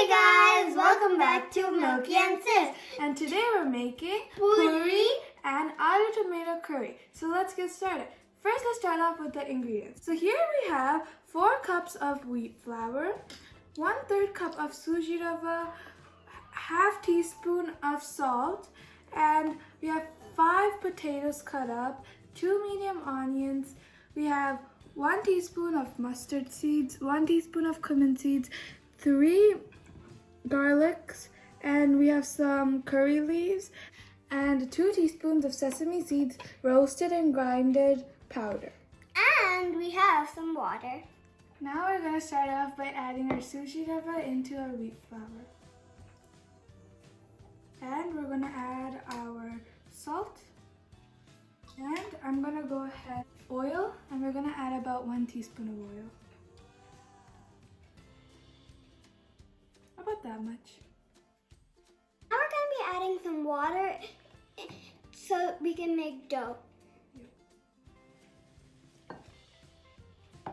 Hey guys, welcome back to Milky and Sis. And today we're making Puri and aloo tomato curry. So let's get started. First, let's start off with the ingredients. So here we have 4 cups of wheat flour, 1/3 cup of suji rava, half teaspoon of salt, and we have 5 potatoes cut up, 2 medium onions. We have 1 teaspoon of mustard seeds, 1 teaspoon of cumin seeds, 3 garlics, and we have some curry leaves, and 2 teaspoons of sesame seeds roasted and grinded powder. and we have some water. Now we're going to start off by adding our suji rava into our wheat flour. And we're going to add our salt. And I'm going to go ahead oil, and we're going to add about 1 teaspoon of oil. About that much. Now we're going to be adding some water so we can make dough.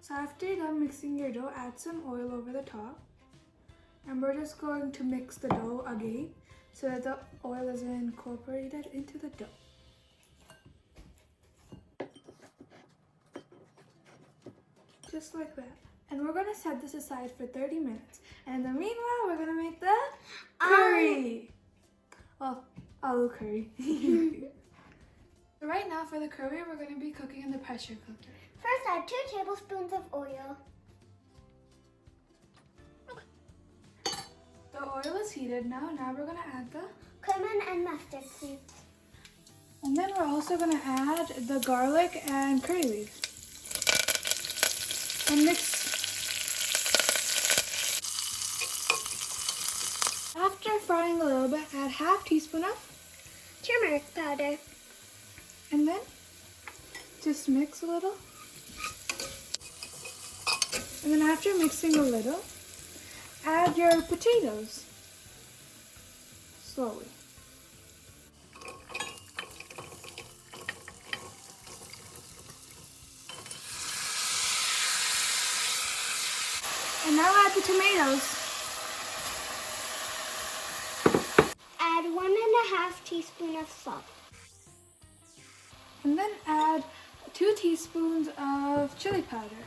So after you're done mixing your dough, add some oil over the top. And we're just going to mix the dough again so that the oil is incorporated into the dough. Just like that. And we're going to set this aside for 30 minutes. And in the meanwhile, we're going to make the curry. Well, aloo curry. So right now for the curry, we're going to be cooking in the pressure cooker. First, add 2 tablespoons of oil. The oil is heated now. Now we're going to add the... Cumin and mustard seeds. And then we're also going to add the garlic and curry leaves. And mix. After frying a little bit, add half teaspoon of Turmeric powder. and then just mix a little. And then after mixing a little, add your potatoes slowly. And now add the tomatoes. Add 1.5 teaspoons of salt. And then add 2 teaspoons of chili powder.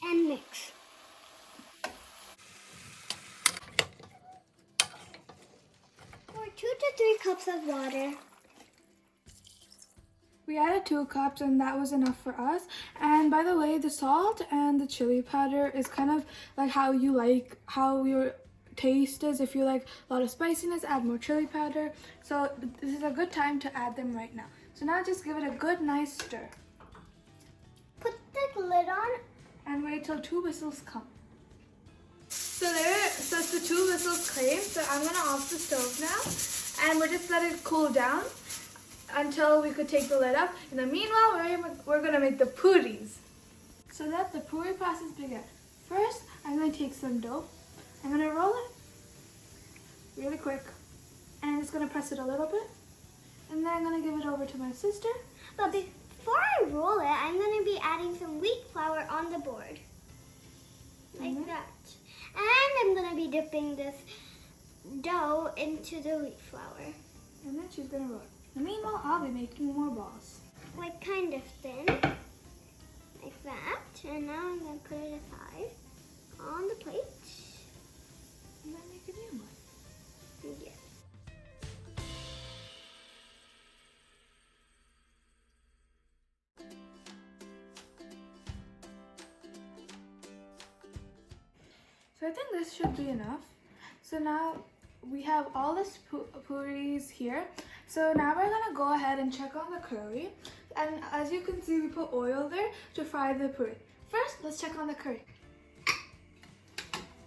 And mix. Pour 2 to 3 cups of water. We added 2 cups and that was enough for us. And by the way, the salt and the chili powder is kind of like how your taste is. If you like a lot of spiciness, add more chili powder. So this is a good time to add them right now. So now just give it a good nice stir. Put the lid on. And wait till 2 whistles come. So the 2 whistles came. So I'm gonna off the stove now. And we'll just let it cool down until we could take the lid off. In the meanwhile, we're gonna make the puris. So that the puri process begins. First, I'm gonna take some dough. I'm gonna roll it really quick. And I'm just gonna press it a little bit. And then I'm gonna give it over to my sister. But before I roll it, I'm going to be adding some wheat flour on the board. Like that. And I'm going to be dipping this dough into the wheat flour. And then she's gonna roll it. In the meanwhile, I'll be making more balls. Like kind of thin. Like that. And now I'm going to put it aside on the plate. And then make a new one. Yeah. So I think this should be enough. So now we have all the puris here. So now we're gonna go ahead and check on the curry. And as you can see, we put oil there to fry the puri. First, let's check on the curry.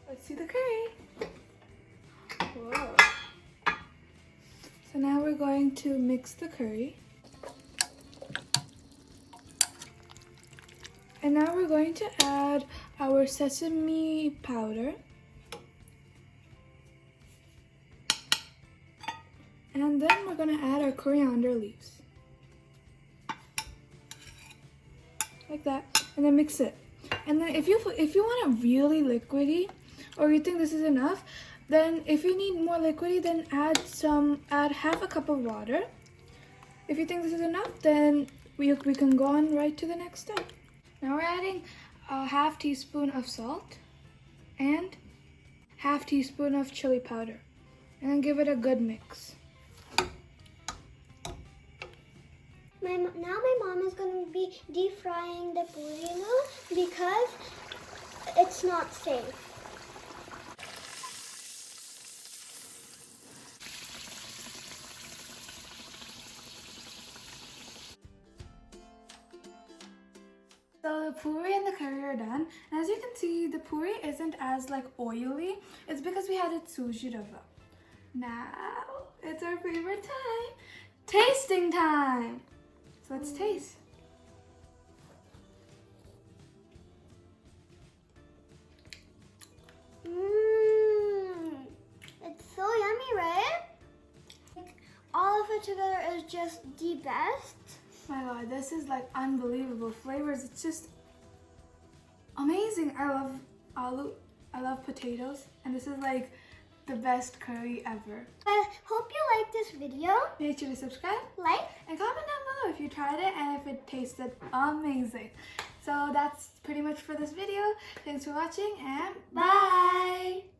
Let's see the curry. Whoa. So now we're going to mix the curry. And now we're going to add our sesame powder. And then we're gonna add our coriander leaves. like that, and then mix it. And then if you want it really liquidy, or you think this is enough, then if you need more liquidy, then add half a cup of water. If you think this is enough, then we can go on right to the next step. Now we're adding a half teaspoon of salt and half teaspoon of chili powder, and then give it a good mix. Now my mom is going to be deep frying the puri noodle because it's not safe. So the puri and the curry are done. And as you can see, the puri isn't as like oily. It's because we had it sushi rava. Now it's our favorite time, tasting time. So let's taste. It's so yummy, right? All of it together is just the best. My God, this is like unbelievable flavors. It's just amazing. I love aloo. I love potatoes, and this is like the best curry ever. I hope you liked this video. Make sure to subscribe, Like, and comment down below if you tried it and if it tasted amazing. So that's pretty much for this video. Thanks for watching, and bye!